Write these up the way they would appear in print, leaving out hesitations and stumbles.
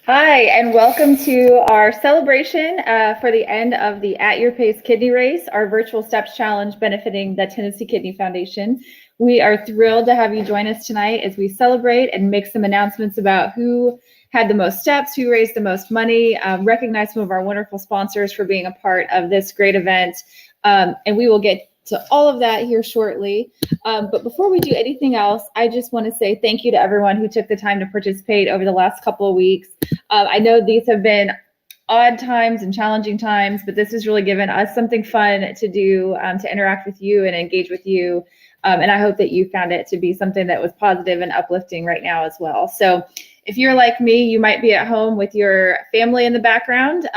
Hi, and welcome to our celebration for the end of the At Your Pace Kidney Race, our virtual steps challenge benefiting the Tennessee Kidney Foundation. We are thrilled to have you join us tonight as we celebrate and make some announcements about who had the most steps, who raised the most money, recognize some of our wonderful sponsors for being a part of this great event. And we will get to all of that here shortly. But before we do anything else, I just want to say thank you to everyone who took the time to participate over the last couple of weeks. I know these have been odd times and challenging times, but this has really given us something fun to do, to interact with you and engage with you. And I hope that you found it to be something that was positive and uplifting right now as well. So if you're like me, you might be at home with your family in the background,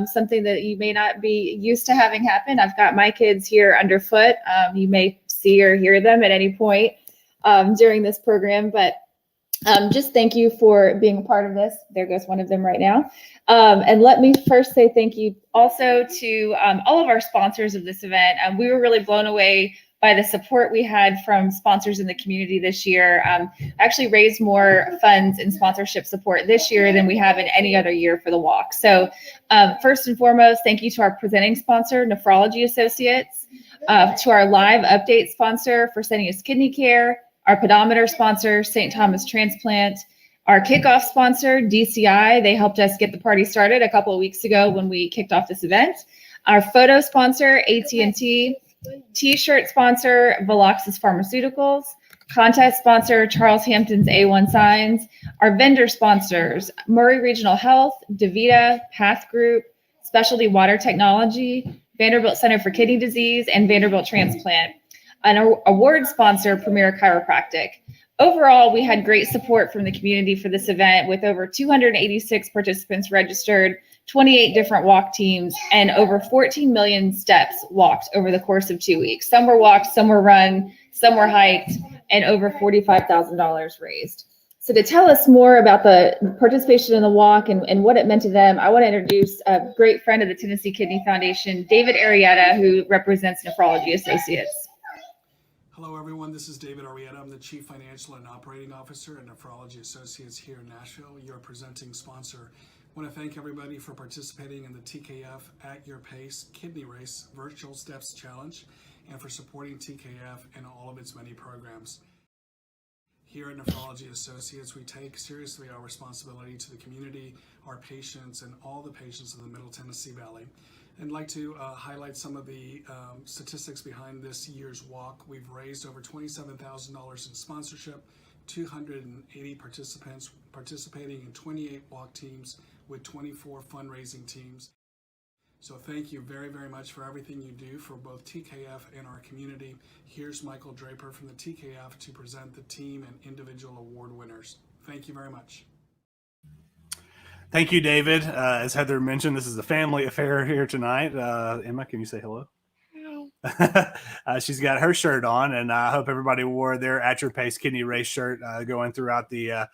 something that you may not be used to having happen. I've got my kids here underfoot. You may see or hear them at any point during this program, but just thank you for being a part of this. There goes one of them right now. And let me first say thank you also to all of our sponsors of this event. We were really blown away by the support we had from sponsors in the community this year. Actually raised more funds in sponsorship support this year than we have in any other year for the walk. So first and foremost, thank you to our presenting sponsor, Nephrology Associates, to our live update sponsor, Fresenius Kidney Care, our pedometer sponsor, St. Thomas Transplant, our kickoff sponsor, DCI. They helped us get the party started a couple of weeks ago when we kicked off this event. Our photo sponsor, AT&T, T-shirt sponsor, Veloxis Pharmaceuticals, contest sponsor, Charles Hampton's A1 Signs, our vendor sponsors, Murray Regional Health, DaVita, Path Group, Specialty Water Technology, Vanderbilt Center for Kidney Disease, and Vanderbilt Transplant. An award sponsor, Premier Chiropractic. Overall, we had great support from the community for this event with over 286 participants registered, 28 different walk teams, and over 14 million steps walked over the course of 2 weeks. Some were walked, some were run, some were hiked, and over $45,000 raised. So to tell us more about the participation in the walk and what it meant to them, I want to introduce a great friend of the Tennessee Kidney Foundation, David Arrieta, who represents Nephrology Associates. Hello, everyone. This is David Arrieta. I'm the Chief Financial and Operating Officer at Nephrology Associates here in Nashville, your presenting sponsor. I want to thank everybody for participating in the TKF At Your Pace Kidney Race Virtual Steps Challenge and for supporting TKF and all of its many programs. Here at Nephrology Associates, we take seriously our responsibility to the community, our patients, and all the patients in the Middle Tennessee Valley. I'd like to highlight some of the statistics behind this year's walk. We've raised over $27,000 in sponsorship, 280 participants participating in 28 walk teams with 24 fundraising teams. So thank you very, very much for everything you do for both TKF and our community. Here's Michael Draper from the TKF to present the team and individual award winners. Thank you very much. Thank you, David. As Heather mentioned, this is a family affair here tonight. Emma, can you say hello? She's got her shirt on, and I hope everybody wore their At Your Pace Kidney Race shirt going throughout the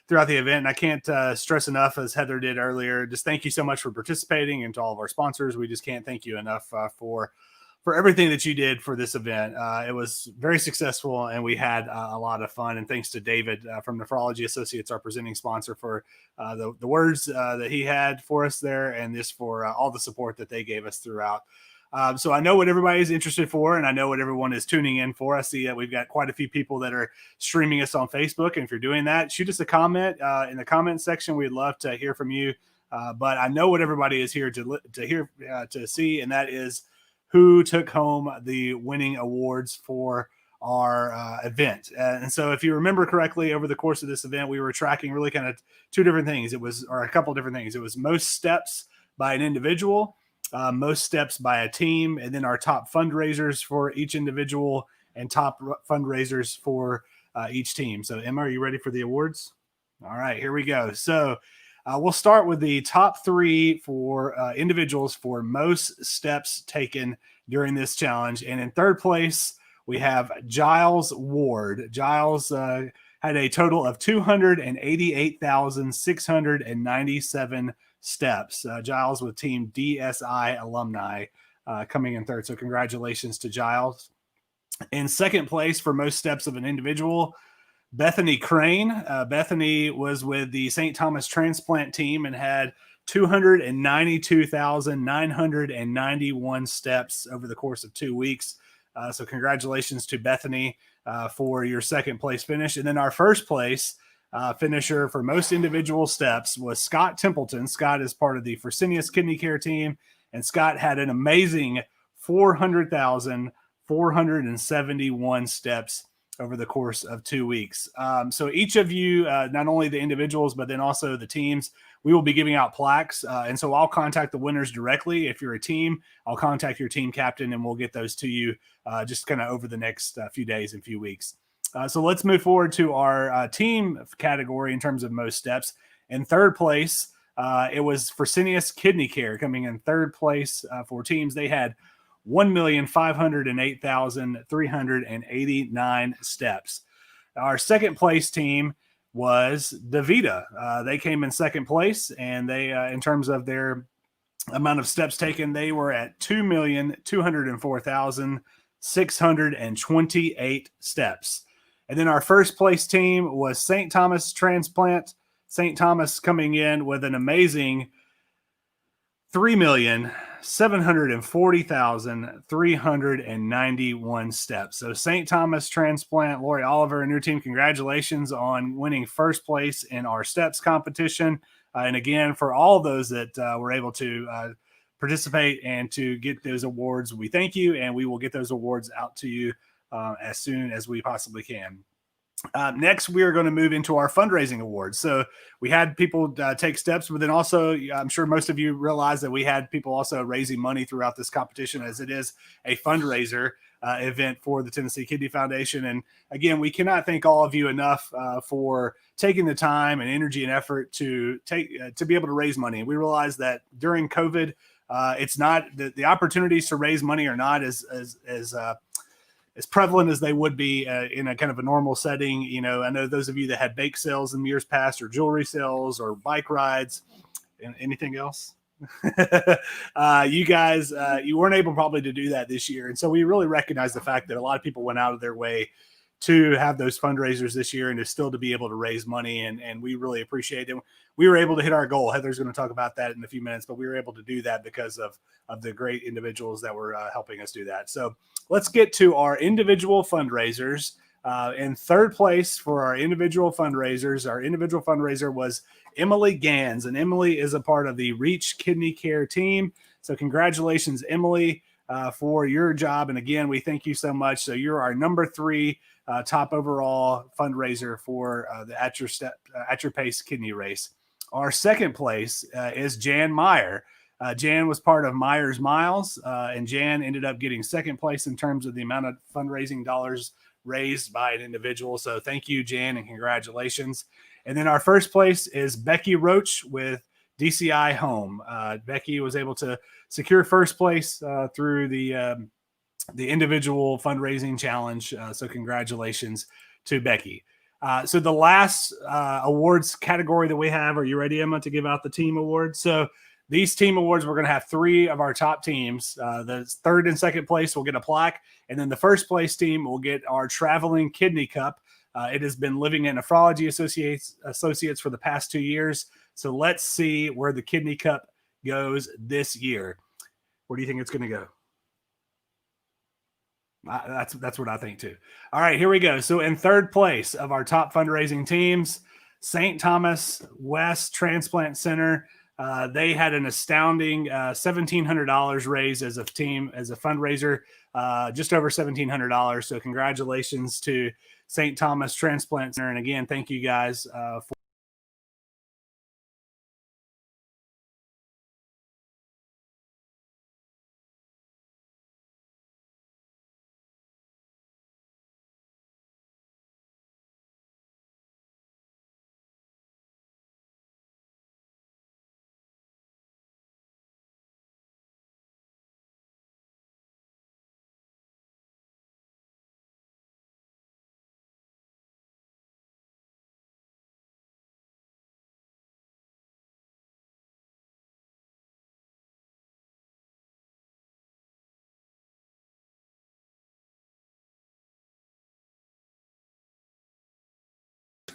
event. And I can't stress enough, as Heather did earlier, just thank you so much for participating, and to all of our sponsors. We just can't thank you enough for everything that you did for this event. It was very successful, and we had a lot of fun. And thanks to David from Nephrology Associates, our presenting sponsor, for the words that he had for us there, and this for all the support that they gave us throughout. So I know what everybody's interested for, and I know what everyone is tuning in for. I see we've got quite a few people that are streaming us on Facebook. And if you're doing that, shoot us a comment in the comment section. We'd love to hear from you. But I know what everybody is here to see, and that is who took home the winning awards for our event. And so if you remember correctly, over the course of this event, we were tracking really kind of two different things. Or a couple of different things. It was most steps by an individual, most steps by a team, and then our top fundraisers for each individual and top fundraisers for each team. So Emma, are you ready for the awards? All right, here we go. So we'll start with the top three for individuals for most steps taken during this challenge. And in third place, we have Giles Ward. Giles had a total of 288,697 steps. Giles with Team DSI Alumni coming in third. So congratulations to Giles. In second place for most steps of an individual, Bethany Crane. Bethany was with the St. Thomas transplant team and had 292,991 steps over the course of 2 weeks. So congratulations to Bethany for your second place finish. And then our first place finisher for most individual steps was Scott Templeton. Scott is part of the Fresenius Kidney Care team, and Scott had an amazing 400,471 steps over the course of 2 weeks. So each of you, not only the individuals, but then also the teams, we will be giving out plaques. And so I'll contact the winners directly. If you're a team, I'll contact your team captain and we'll get those to you just kind of over the next few days and few weeks. So let's move forward to our team category in terms of most steps. In third place, it was Fresenius Kidney Care coming in third place for teams. They had 1,508,389 steps. Our second place team was DaVita. They came in second place, and they, in terms of their amount of steps taken, they were at 2,204,628 steps. And then our first place team was St. Thomas Transplant. St. Thomas coming in with an amazing 3,740,391 steps. So St. Thomas Transplant, Lori Oliver and your team, congratulations on winning first place in our steps competition. And again, for all those that were able to participate and to get those awards, we thank you, and we will get those awards out to you as soon as we possibly can. Next, we are going to move into our fundraising awards. So we had people take steps, but then also, I'm sure most of you realize that we had people also raising money throughout this competition, as it is a fundraiser event for the Tennessee Kidney Foundation. And again, we cannot thank all of you enough for taking the time and energy and effort to be able to raise money. And we realize that during COVID, it's not the opportunities to raise money are not as prevalent as they would be in a kind of a normal setting. You know, I know those of you that had bake sales in years past, or jewelry sales, or bike rides, and anything else. You guys, you weren't able probably to do that this year. And so we really recognize the fact that a lot of people went out of their way to have those fundraisers this year and to be able to raise money. And we really appreciate it. We were able to hit our goal. Heather's going to talk about that in a few minutes, but we were able to do that because of the great individuals that were helping us do that. So let's get to our individual fundraisers. In third place for our individual fundraiser was Emily Gans, and Emily is a part of the Reach Kidney Care team. So congratulations, Emily, for your job. And again, we thank you so much. So you're our number 3 top overall fundraiser for the At Your Pace Kidney Race. Our second place is Jan Meyer. Jan was part of Myers Miles, and Jan ended up getting second place in terms of the amount of fundraising dollars raised by an individual. So thank you, Jan, and congratulations. And then our first place is Becky Roach with DCI Home. Becky was able to secure first place through the individual fundraising challenge. So congratulations to Becky. So the last awards category that we have, are you ready, Emma, to give out the team awards? So these team awards, we're going to have 3 of our top teams. The third and second place will get a plaque, and then the first place team will get our traveling kidney cup. It has been Living at Nephrology Associates for the past 2 years. So let's see where the kidney cup goes this year. Where do you think it's going to go? That's what I think too. All right, here we go. So in third place of our top fundraising teams, St. Thomas West Transplant Center. They had an astounding $1,700 raised as a team, as a fundraiser, just over $1,700. So congratulations to St. Thomas Transplant Center. And again, thank you guys for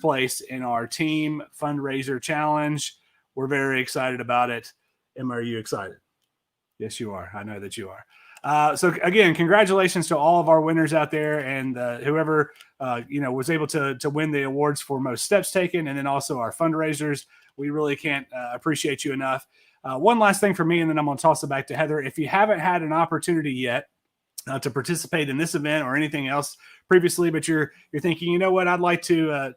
place in our team fundraiser challenge. We're very excited about it. Emma, are you excited? Yes, you are. I know that you are. So again, congratulations to all of our winners out there, and whoever was able to win the awards for most steps taken, and then also our fundraisers. We really can't appreciate you enough. One last thing for me, and then I'm going to toss it back to Heather. If you haven't had an opportunity yet to participate in this event or anything else previously, but you're thinking, you know what, I'd like to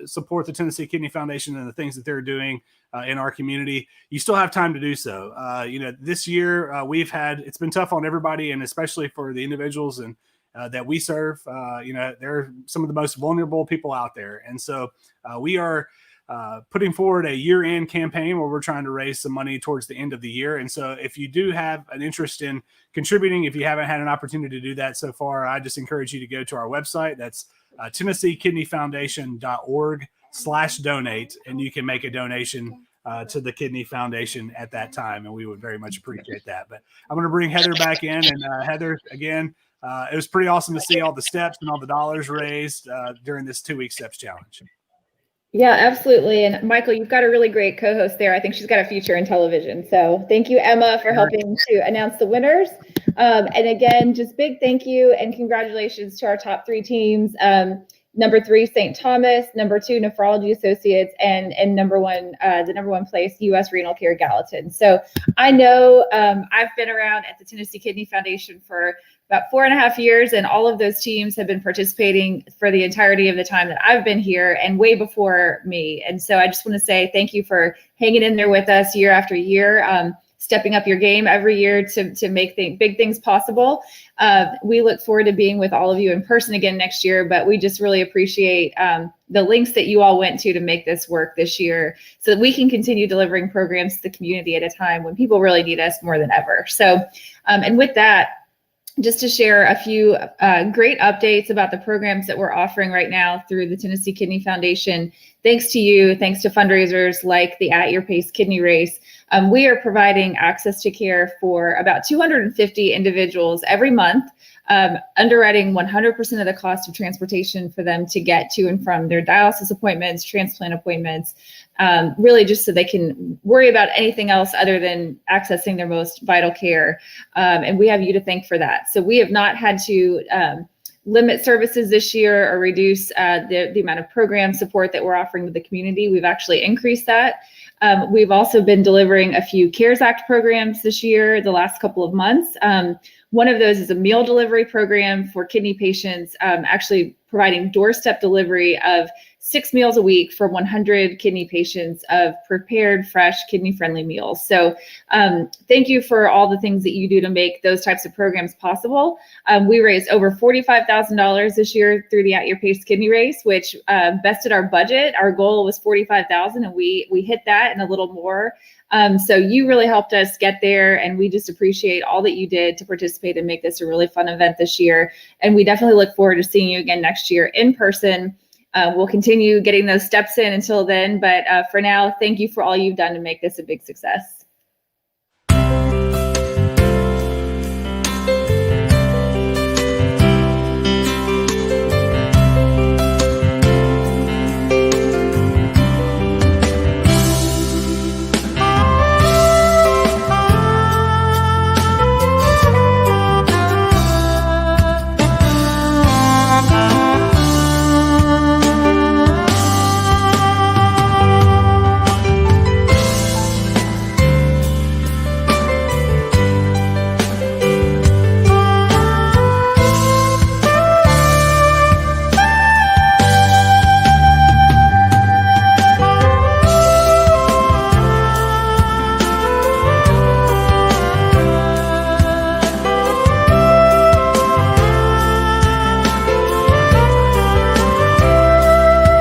support the Tennessee Kidney Foundation and the things that they're doing in our community, you still have time to do so. This year it's been tough on everybody, and especially for the individuals and that we serve. They're some of the most vulnerable people out there, and so we are putting forward a year-end campaign where we're trying to raise some money towards the end of the year. And so if you do have an interest in contributing, if you haven't had an opportunity to do that so far, I just encourage you to go to our website. That's TennesseeKidneyFoundation.org/donate, and you can make a donation to the Kidney Foundation at that time, and we would very much appreciate that. But I'm going to bring Heather back in, and Heather, again, it was pretty awesome to see all the steps and all the dollars raised during this 2-week steps challenge. Yeah, absolutely. And Michael, you've got a really great co-host there. I think she's got a future in television. So thank you, Emma, for helping to announce the winners. And again, just big thank you and congratulations to our top 3 teams. Number 3, St. Thomas, number 2, Nephrology Associates, and number 1, the number 1 place, U.S. Renal Care Gallatin. So I know I've been around at the Tennessee Kidney Foundation for about 4.5 years, and all of those teams have been participating for the entirety of the time that I've been here and way before me. And so I just want to say thank you for hanging in there with us year after year, stepping up your game every year to make big things possible. We look forward to being with all of you in person again next year, but we just really appreciate the links that you all went to make this work this year so that we can continue delivering programs to the community at a time when people really need us more than ever. So, and with that, just to share a few great updates about the programs that we're offering right now through the Tennessee Kidney Foundation. Thanks to you, thanks to fundraisers like the At Your Pace Kidney Race, we are providing access to care for about 250 individuals every month, underwriting 100% of the cost of transportation for them to get to and from their dialysis appointments, transplant appointments, really just so they can worry about anything else other than accessing their most vital care. And we have you to thank for that. So we have not had to limit services this year or reduce the amount of program support that we're offering to the community. We've actually increased that. We've also been delivering a few CARES Act programs this year, the last couple of months. One of those is a meal delivery program for kidney patients, actually providing doorstep delivery of 6 meals a week for 100 kidney patients of prepared, fresh, kidney-friendly meals. So thank you for all the things that you do to make those types of programs possible. We raised over $45,000 this year through the At Your Pace Kidney Race, which bested our budget. Our goal was $45,000, and we hit that and a little more. So you really helped us get there, and we just appreciate all that you did to participate and make this a really fun event this year. And we definitely look forward to seeing you again next year in person. We'll continue getting those steps in until then, but for now, thank you for all you've done to make this a big success.